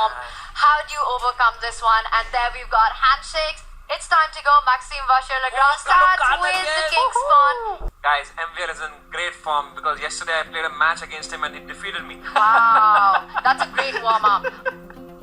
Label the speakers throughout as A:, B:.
A: form. How do you overcome this one? And there we've got handshakes. It's time to go. Maxime Vachier-Lagrave starts with the king's pawn.
B: Guys, MVL is in great form because yesterday I played a match against him and he defeated me.
A: Wow, that's a great warm-up.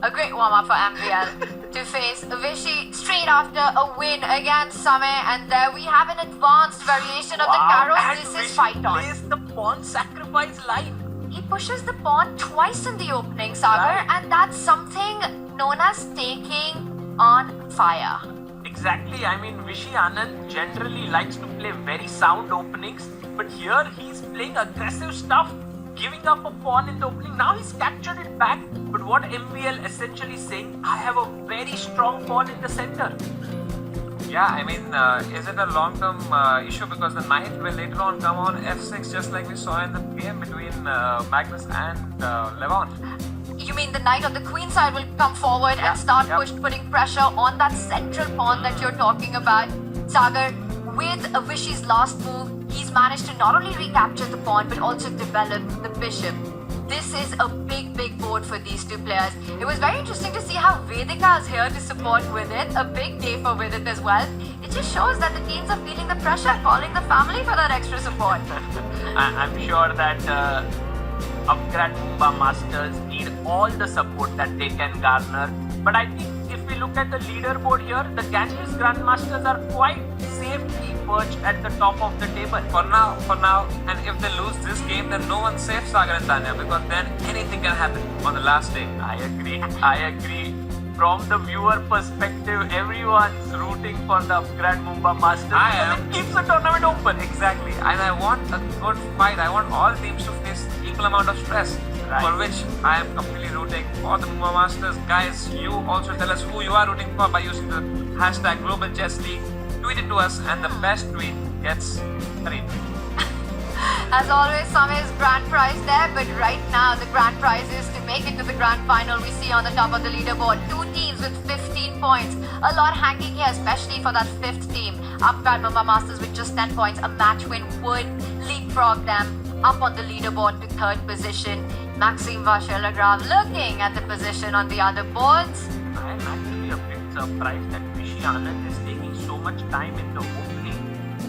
A: A great warm-up for MVL to face Vishy straight after a win against Same. And there we have an advanced variation of the Carol. This is fight on.
C: Plays the pawn sacrifice line.
A: He pushes the pawn twice in the opening, Sagar, and that's something known as taking on fire.
C: Exactly. I mean, Vishy Anand generally likes to play very sound openings, but here he's playing aggressive stuff, giving up a pawn in the opening. Now he's captured it back. But what MVL essentially saying, I have a very strong pawn in the center.
B: Yeah, I mean, is it a long-term issue because the knight will later on come on f6 just like we saw in the game between Magnus and Levant?
A: You mean the knight on the queen side will come forward and start putting pressure on that central pawn that you're talking about? Sagar, with Vishy's last move, he's managed to not only recapture the pawn but also develop the bishop. This is a big board for these two players. It was very interesting to see how Vedika is here to support Vidit. A big day for Vidit as well. It just shows that the teams are feeling the pressure, calling the family for that extra support.
C: I'm sure that upgrade Mumba Masters need all the support that they can garner. But I think if we look at the leaderboard here, the Ganges Grandmasters are quite safely perched at the top of the table.
B: For now, and if they lose this game, then no one's safe, Sagar and Tanya, because then anything can happen on the last day.
C: I agree. From the viewer perspective, everyone's rooting for the upgrade Mumba Masters.
B: I am.
C: It keeps the tournament open.
B: Exactly, and I want a good fight. I want all teams to face equal amount of stress.
C: Right.
B: For which I am completely rooting for the Mumba Masters. Guys, you also tell us who you are rooting for by using the hashtag Global Chess League. Tweet it to us, and the best tweet gets a retweet.
A: As always, Same's grand prize there, but right now the grand prize is to make it to the grand final. We see on the top of the leaderboard, two teams with 15 points. A lot hanging here, especially for that fifth team. Upgrade Mumba Masters with just 10 points. A match win would leapfrog them up on the leaderboard to third position. Maxime Vachier-Lagrave looking at the position on the other boards.
C: I'm actually a bit surprised that Vishy Anand is taking so much time in the opening.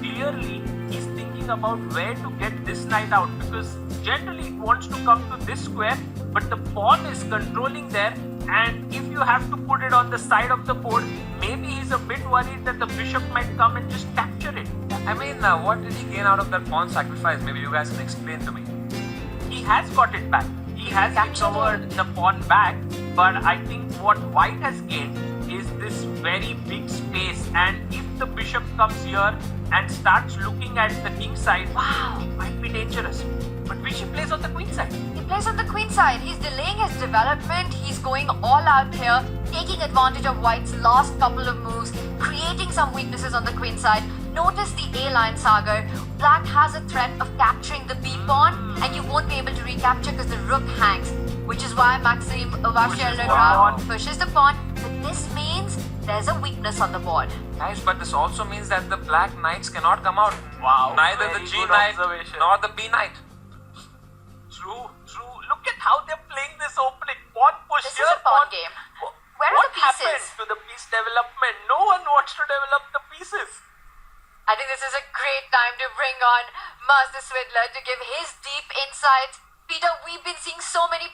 C: Clearly, he's thinking about where to get this knight out because generally it wants to come to this square, but the pawn is controlling there. And if you have to put it on the side of the board, maybe he's a bit worried that the bishop might come and just capture it.
B: I mean, what did he gain out of that pawn sacrifice? Maybe you guys can explain to me.
C: He has got it back. He has recovered the pawn back, but I think what white has gained is this very big space, and if the bishop comes here and starts looking at the king side, wow, it might be dangerous. But Vishy plays on the queen side.
A: He plays on the queen side. He's delaying his development. He's going all out here, taking advantage of white's last couple of moves, creating some weaknesses on the queen side. Notice the A-line, Sagar. Black has a threat of capturing the B-pawn, and you won't be able to recapture because the rook hangs, which is why Maxime Vachier-Lagrave pushes the pawn. But this means there's a weakness on the board.
B: Guys, but this also means that the black knights cannot come out.
C: Wow,
B: Neither the
C: very
B: G
C: good
B: knight
C: observation.
B: nor the B knight.
C: True. Look at how they're playing this opening. Pawn push
A: This
C: here,
A: is a pawn game. Where are
C: what
A: the pieces?
C: happened to the piece development? No one wants to develop the pieces.
A: I think this is a great time to bring on Master Swidler to give his deep insights. Peter, we've been seeing so many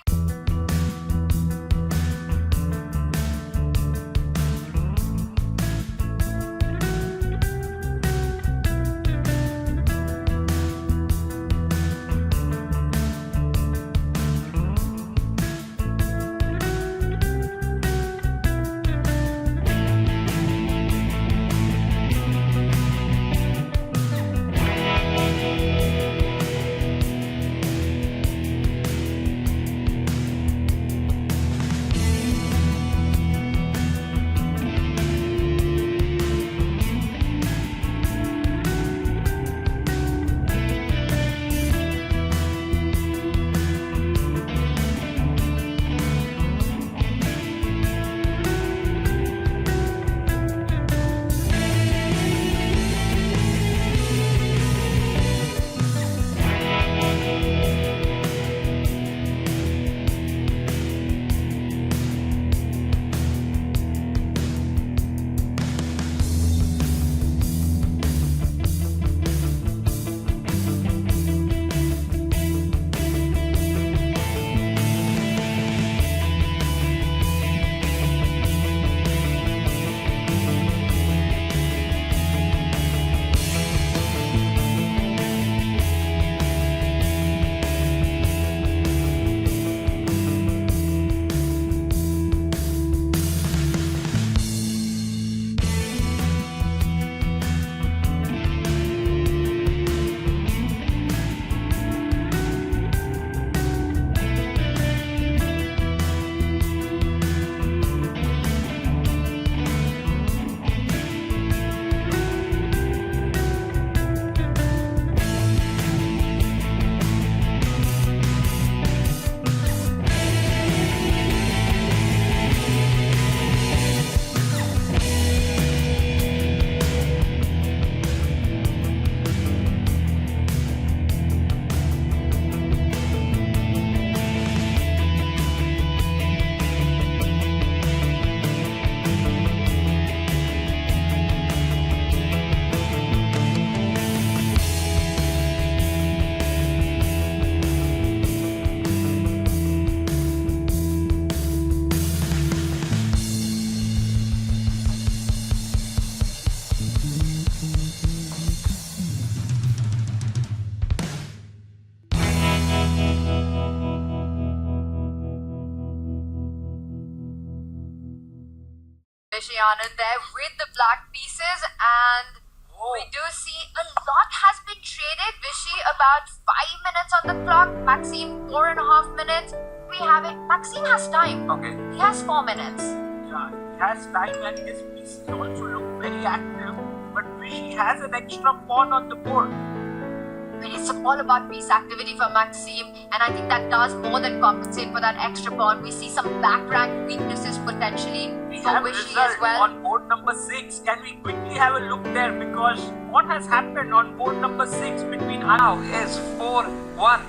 A: Vishy Anand there with the black pieces, and we do see a lot has been traded. Vishy about 5 minutes on the clock. Maxime 4.5 minutes. We have it. Maxime has time.
B: Okay.
A: He has 4 minutes.
C: Yeah, he has time and his pieces also look very active. But Vishy has an extra pawn on the board.
A: But it's all about piece activity for Maxime, and I think that does more than compensate for that extra pawn. We see some back rank weaknesses potentially
C: We
A: for
C: have
A: Vishy
C: result
A: as well.
C: on board number 6. Can we quickly have a look there? Because what has happened on board number 6 between
B: Now is 4-1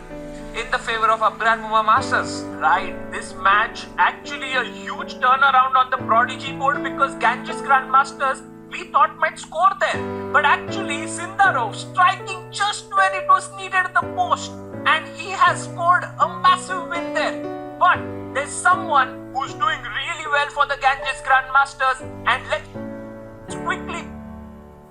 B: in the favor of Grand Muma Masters.
C: Right, this match actually a huge turnaround on the Prodigy board because Ganges Grandmasters we thought might score there. But actually Sindarov striking just when it was needed at the post, and he has scored a massive win there. But there's someone who's doing really well for the Ganges Grandmasters, and let's quickly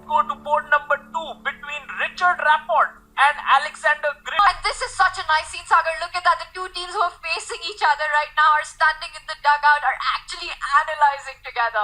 C: go to board number 2 between Richard Rapport and Alexander Grimm.
A: And this is such a nice scene, Sagar. Look at that. The two teams who are facing each other right now are standing in the dugout, are actually analyzing together.